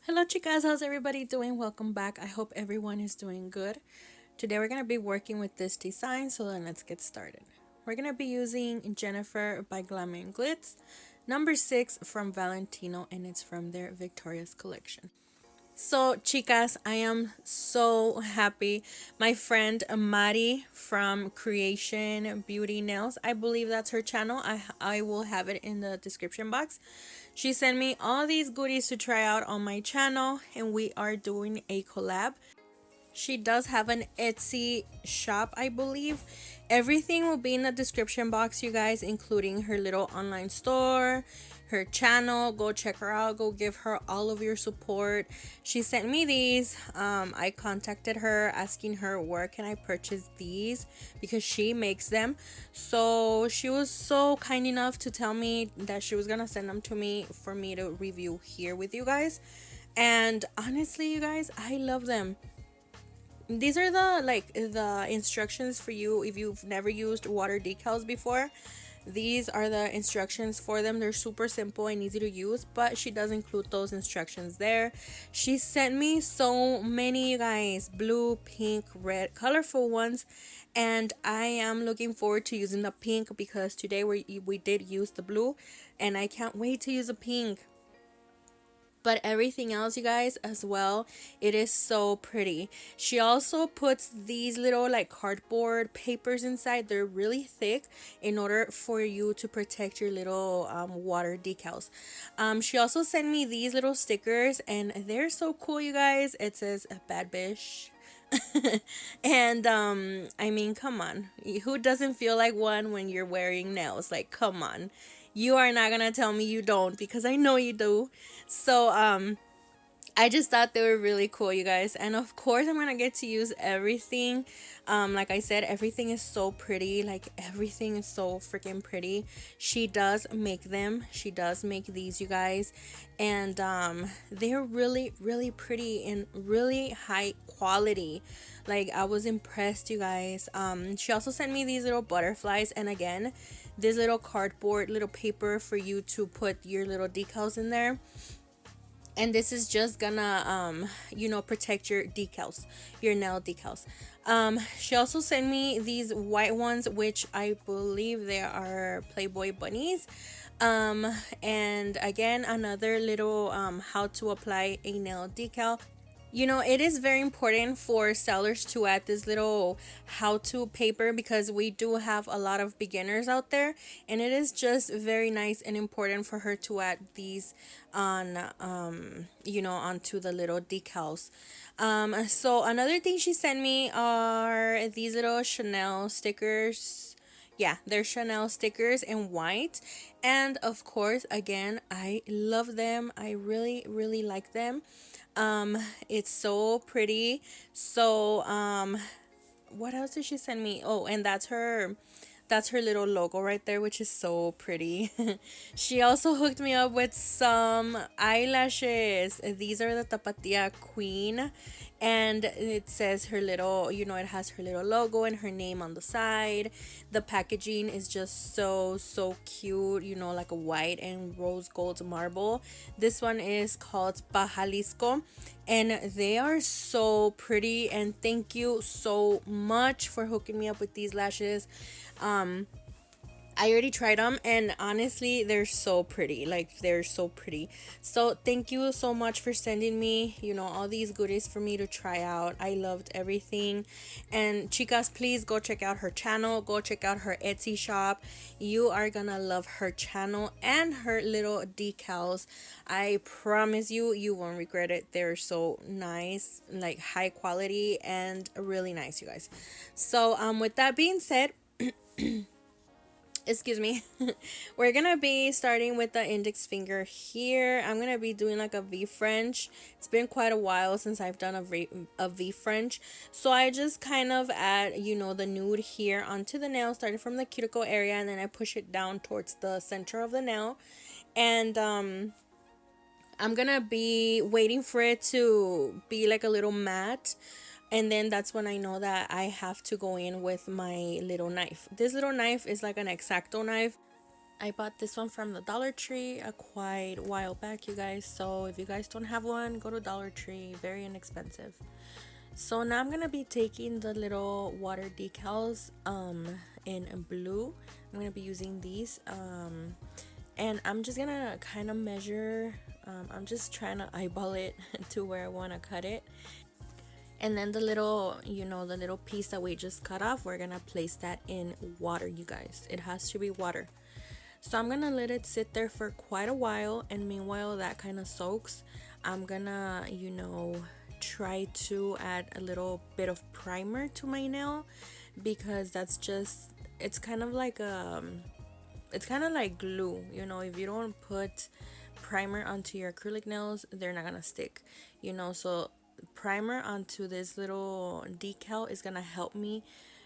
Hello chicas, how's everybody doing? Welcome back. I hope everyone is doing good. Today we're going to be working with this design, so then let's get started. We're going to be using Jennifer by Glamour and Glitz, number 6 from Valentino, and it's from their Victoria's collection. So chicas, I am so happy. My friend Mari from Creation Beauty Nails, I believe that's her channel. I will have it in the description box. She sent me all these goodies to try out on my channel, and we are doing a collab. She does have an Etsy shop, I believe. Everything will be in the description box, you guys, including her little online store, her channel. Go check her out. Go give her all of your support. She sent me these. I contacted her asking her where can I purchase these because she makes them. So she was so kind enough to tell me that she was gonna send them to me for me to review here with you guys. And honestly, you guys, I love them. These are the instructions for you if you've never used water decals before. These are the instructions for them. They're super simple and easy to use, but she does include those instructions there. She sent me so many, you guys, blue, pink, red, colorful ones, and I am looking forward to using the pink because today we did use the blue, and I can't wait to use the pink. But everything else, you guys, as well, it is so pretty. She also puts these little like cardboard papers inside. They're really thick in order for you to protect your little water decals. She also sent me these little stickers, and they're so cool, you guys. It says a bad bitch. And I mean, come on, who doesn't feel like one when you're wearing nails? Like, come on, you are not gonna tell me you don't, because I know you do. So I just thought they were really cool, you guys. And of course, I'm gonna get to use everything. Like I said, everything is so pretty. Like, everything is so freaking pretty. She does make them. She does make these, you guys. And they're really, really pretty and really high quality. Like, I was impressed, you guys. She also sent me these little butterflies. And again, this little cardboard, little paper for you to put your little decals in there. And this is just gonna protect your decals, your nail decals. She also sent me these white ones, which I believe they are Playboy bunnies. And again, another little how to apply a nail decal. It is very important for sellers to add this little how-to paper because we do have a lot of beginners out there, and it is just very nice and important for her to add these on onto the little decals. So another thing she sent me are these little Chanel stickers. Yeah, they're Chanel stickers in white, and of course, again, I love them. I really, really like them. It's so pretty. So what else did she send me? Oh, and that's her little logo right there, which is so pretty. She also hooked me up with some eyelashes. These are the Tapatia Queen, and it says her little, it has her little logo and her name on the side. The packaging is just so cute, like a white and rose gold marble. This one is called Jalisco, and they are so pretty. And thank you so much for hooking me up with these lashes. I already tried them, and honestly, they're so pretty. Like, they're so pretty. So thank you so much for sending me, all these goodies for me to try out. I loved everything. And chicas, please go check out her channel. Go check out her Etsy shop. You are gonna love her channel and her little decals. I promise you, you won't regret it. They're so nice, like high quality and really nice, you guys. So with that being said, excuse me, we're gonna be starting with the index finger here. I'm gonna be doing like a VFrench. It's been quite a while since I've done a VFrench, so I just kind of add the nude here onto the nail, starting from the cuticle area, and then I push it down towards the center of the nail. And I'm gonna be waiting for it to be like a little matte, and then that's when I know that I have to go in with my little knife. This little knife is like an X-Acto knife. I bought this one from the Dollar Tree a quite while back, you guys. So if you guys don't have one, go to Dollar Tree. Very inexpensive. So now I'm gonna be taking the little water decals in blue. I'm gonna be using these and I'm just gonna kind of measure. I'm just trying to eyeball it to where I want to cut it. And then the little, the little piece that we just cut off, we're gonna place that in water, you guys. It has to be water. So I'm gonna let it sit there for quite a while, and meanwhile that kind of soaks, I'm gonna, try to add a little bit of primer to my nail, because that's just, it's kind of like glue. If you don't put primer onto your acrylic nails, they're not gonna stick, so primer onto this little decal is gonna help me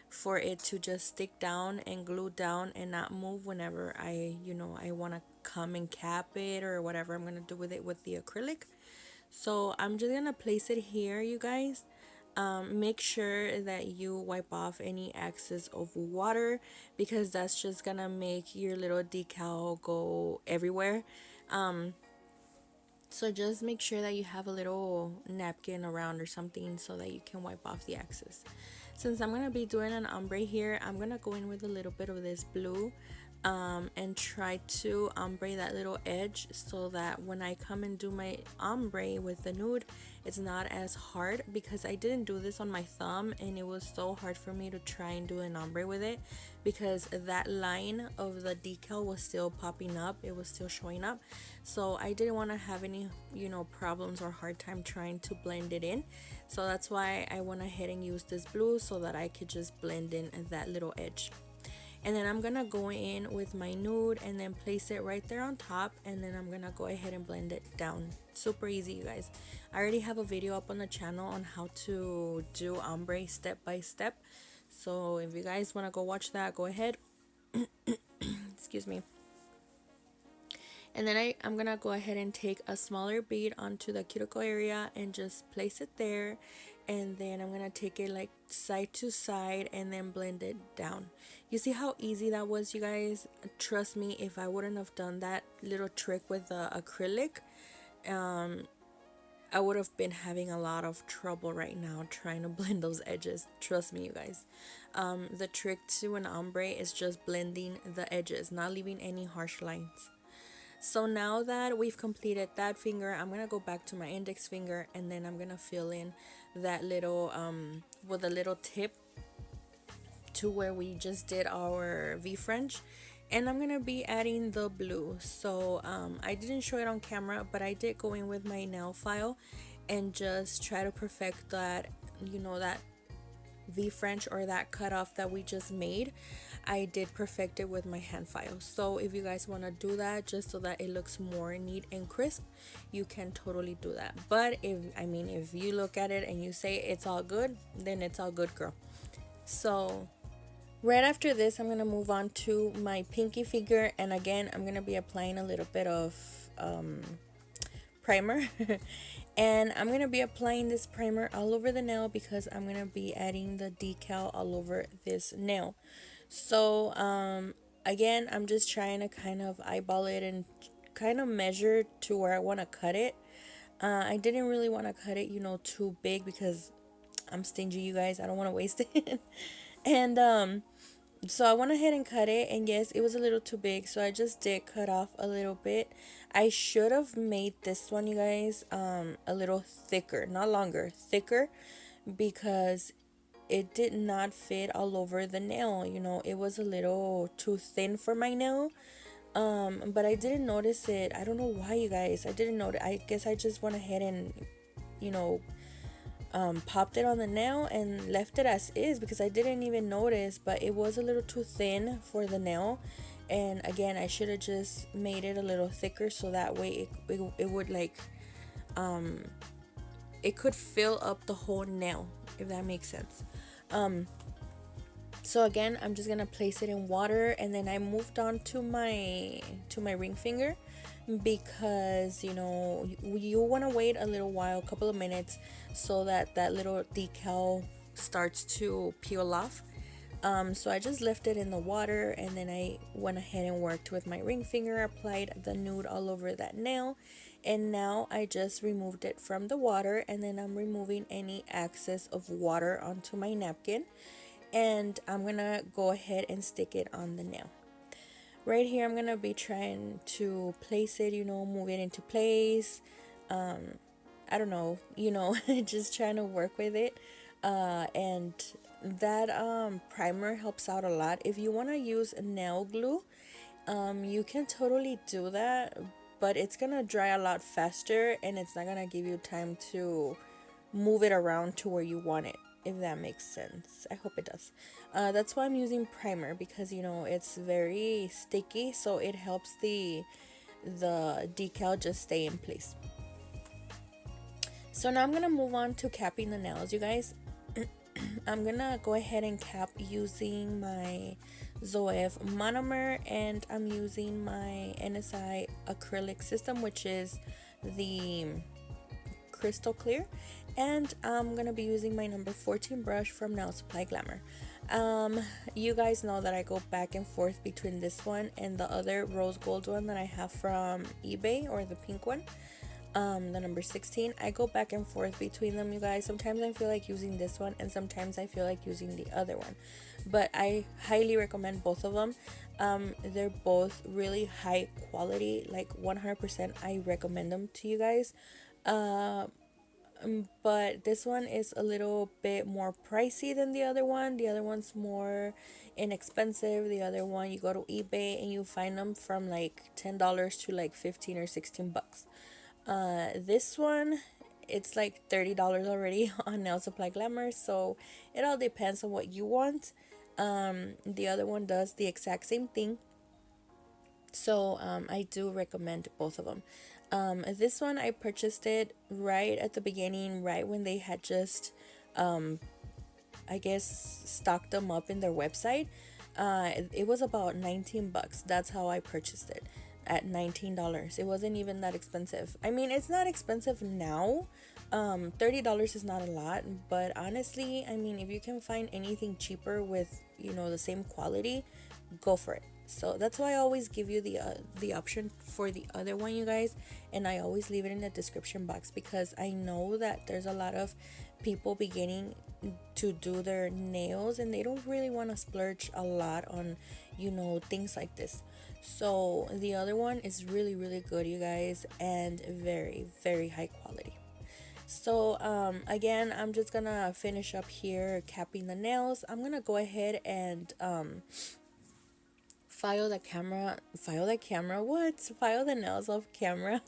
for it to just stick down and glue down and not move whenever I want to come and cap it or whatever I'm gonna do with it with the acrylic. So I'm just gonna place it here, you guys. Make sure that you wipe off any excess of water, because that's just gonna make your little decal go everywhere. So just make sure that you have a little napkin around or something so that you can wipe off the excess. Since I'm going to be doing an ombre here, I'm going to go in with a little bit of this blue and try to ombre that little edge, so that when I come and do my ombre with the nude, it's not as hard, because I didn't do this on my thumb and it was so hard for me to try and do an ombre with it, because that line of the decal was still popping up, it was still showing up. So I didn't want to have any problems or hard time trying to blend it in. So that's why I went ahead and used this blue, so that I could just blend in that little edge. And then I'm gonna go in with my nude and then place it right there on top, and then I'm gonna go ahead and blend it down. Super easy, you guys. I already have a video up on the channel on how to do ombre step by step, so if you guys want to go watch that, go ahead. Excuse me. And then I'm gonna go ahead and take a smaller bead onto the cuticle area and just place it there, and then I'm gonna take it like side to side and then blend it down. You see how easy that was, you guys? Trust me, if I wouldn't have done that little trick with the acrylic, I would have been having a lot of trouble right now trying to blend those edges. Trust me, you guys. The trick to an ombre is just blending the edges, not leaving any harsh lines. So now that we've completed that finger, I'm gonna go back to my index finger, and then I'm gonna fill in that little with a little tip to where we just did our VFrench, and I'm gonna be adding the blue. So I didn't show it on camera, but I did go in with my nail file and just try to perfect that, that VFrench or that cutoff that we just made. I did perfect it with my hand file. So if you guys want to do that just so that it looks more neat and crisp, you can totally do that. But if you look at it and you say it's all good, then it's all good, girl. So right after this, I'm gonna move on to my pinky finger, and again I'm gonna be applying a little bit of primer. And I'm going to be applying this primer all over the nail, because I'm going to be adding the decal all over this nail. So again, I'm just trying to kind of eyeball it and kind of measure to where I want to cut it. I didn't really want to cut it too big, because I'm stingy, you guys. I don't want to waste it. And so I went ahead and cut it, and yes, it was a little too big, so I just did cut off a little bit. I should have made this one, you guys, a little thicker, not longer, thicker, because it did not fit all over the nail. It was a little too thin for my nail. But I didn't notice it. I don't know why, you guys. I didn't notice. I guess I just went ahead and popped it on the nail and left it as is, because I didn't even notice, but it was a little too thin for the nail. And again, I should have just made it a little thicker, so that way it would like it could fill up the whole nail, if that makes sense. So again, I'm just gonna place it in water, and then I moved on to my ring finger, because you want to wait a little while, a couple of minutes, so that little decal starts to peel off. So I just left it in the water, and then I went ahead and worked with my ring finger, applied the nude all over that nail, and now I just removed it from the water, and then I'm removing any excess of water onto my napkin, and I'm gonna go ahead and stick it on the nail. Right here I'm gonna be trying to place it, move it into place. I don't know, just trying to work with it. And that primer helps out a lot. If you want to use nail glue, you can totally do that, but it's gonna dry a lot faster, and it's not gonna give you time to move it around to where you want it, if that makes sense. I hope it does. That's why I'm using primer, because it's very sticky, so it helps the decal just stay in place. So now I'm gonna move on to capping the nails, you guys. I'm gonna go ahead and cap using my Zoeve monomer, and I'm using my NSI acrylic system, which is the crystal clear, and I'm gonna be using my number 14 brush from Nail Supply Glamour. You guys know that I go back and forth between this one and the other rose gold one that I have from eBay, or the pink one, the number 16. I go back and forth between them, you guys. Sometimes I feel like using this one, and sometimes I feel like using the other one, but I highly recommend both of them. They're both really high quality, like 100%. I recommend them to you guys. But this one is a little bit more pricey than the other one. The other one's more inexpensive. The other one, you go to eBay and you find them from like $10 to like 15 or 16 bucks. This one, it's like $30 already on Nail Supply Glamour, so it all depends on what you want. The other one does the exact same thing, so I do recommend both of them. This one, I purchased it right at the beginning, right when they had just I guess stocked them up in their website. It was about 19 bucks. That's how I purchased it, at $19. It wasn't even that expensive. I mean, it's not expensive now. $30 is not a lot, but honestly, I mean, if you can find anything cheaper with the same quality, go for it. So that's why I always give you the option for the other one, you guys, and I always leave it in the description box, because I know that there's a lot of people beginning to do their nails, and they don't really want to splurge a lot on things like this. So the other one is really, really good, you guys, and very, very high quality. So again, I'm just gonna finish up here capping the nails. I'm gonna go ahead and file the nails off camera.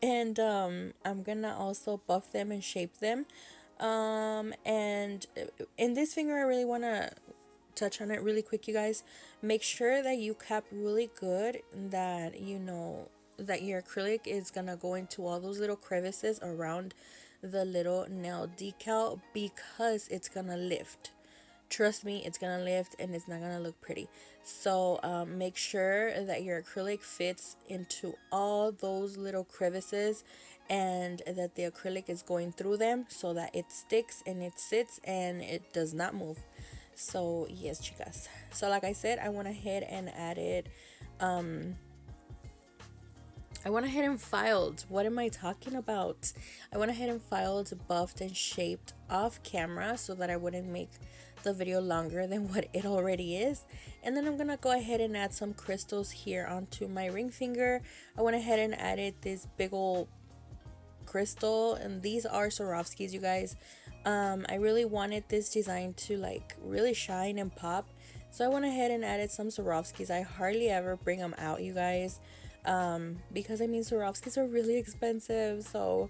And I'm gonna also buff them and shape them. And in this finger, I really want to touch on it really quick, you guys. Make sure that you cap really good, that that your acrylic is gonna go into all those little crevices around the little nail decal, because it's gonna lift. Trust me, it's gonna lift, and it's not gonna look pretty. So make sure that your acrylic fits into all those little crevices, and that the acrylic is going through them, so that it sticks and it sits and it does not move. So yes, chicas. So like I said, I went ahead and added I went ahead and filed. What am I talking about? I went ahead and filed, buffed, and shaped off camera, so that I wouldn't make the video longer than what it already is. And then I'm gonna go ahead and add some crystals here onto my ring finger. I went ahead and added this big old crystal, and these are Swarovskis, you guys. I really wanted this design to like really shine and pop, so I went ahead and added some Swarovskis. I hardly ever bring them out, you guys, because I mean, Swarovskis are really expensive. So,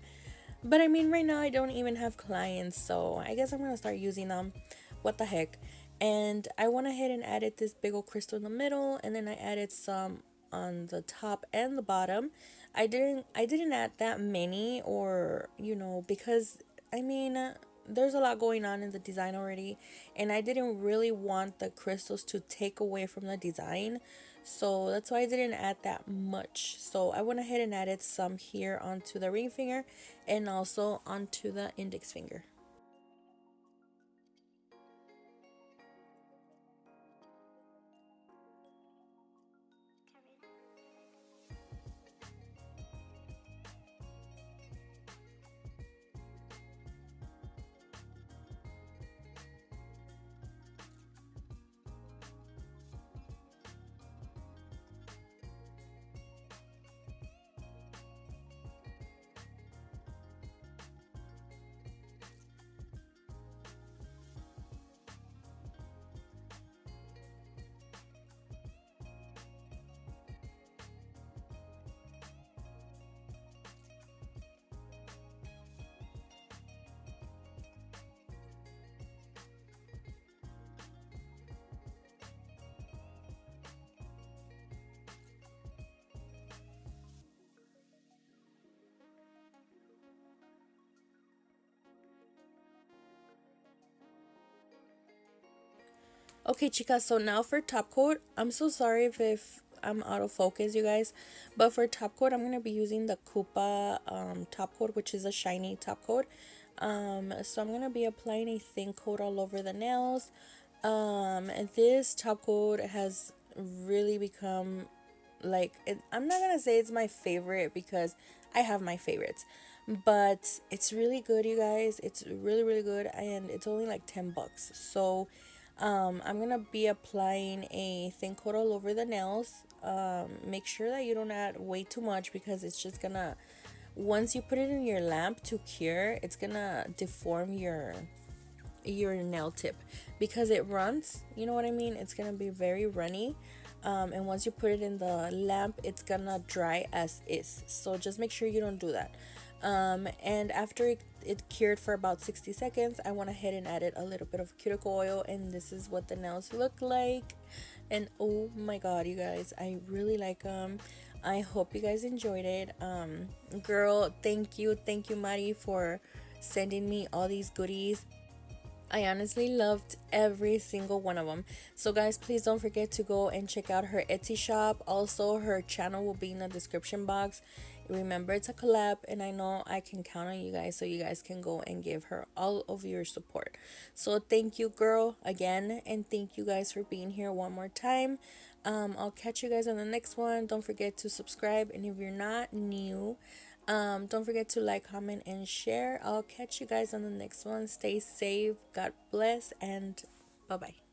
but I mean, right now I don't even have clients, so I guess I'm gonna start using them. What the heck. And I went ahead and added this big old crystal in the middle, and then I added some on the top and the bottom. I didn't add that many, or because I mean, there's a lot going on in the design already, and I didn't really want the crystals to take away from the design, so that's why I didn't add that much. So I went ahead and added some here onto the ring finger, and also onto the index finger. Okay, chicas, so now for top coat, I'm so sorry if I'm out of focus, you guys, but for top coat, I'm gonna be using the Koopa top coat, which is a shiny top coat. So I'm gonna be applying a thin coat all over the nails. And this top coat has really become like I'm not gonna say it's my favorite because I have my favorites, but it's really good, you guys. It's really really good, and it's only like $10. So I'm gonna be applying a thin coat all over the nails. Make sure that you don't add way too much because it's just gonna, once you put it in your lamp to cure, it's gonna deform your nail tip because it runs, you know what I mean. It's gonna be very runny, and once you put it in the lamp, it's gonna dry as is. So just make sure you don't do that. And after it cured for about 60 seconds, I went ahead and added a little bit of cuticle oil, and this is what the nails look like. And oh my god, you guys, I really like them. I hope you guys enjoyed it. Girl, thank you Mari for sending me all these goodies. I honestly loved every single one of them. So guys, please don't forget to go and check out her Etsy shop. Also, her channel will be in the description box. Remember, it's a collab, and I know I can count on you guys, so you guys can go and give her all of your support. So thank you, girl, again, and thank you guys for being here one more time. I'll catch you guys on the next one. Don't forget to subscribe, and if you're not new, don't forget to like, comment, and share. I'll catch you guys on the next one. Stay safe, God bless, and bye bye.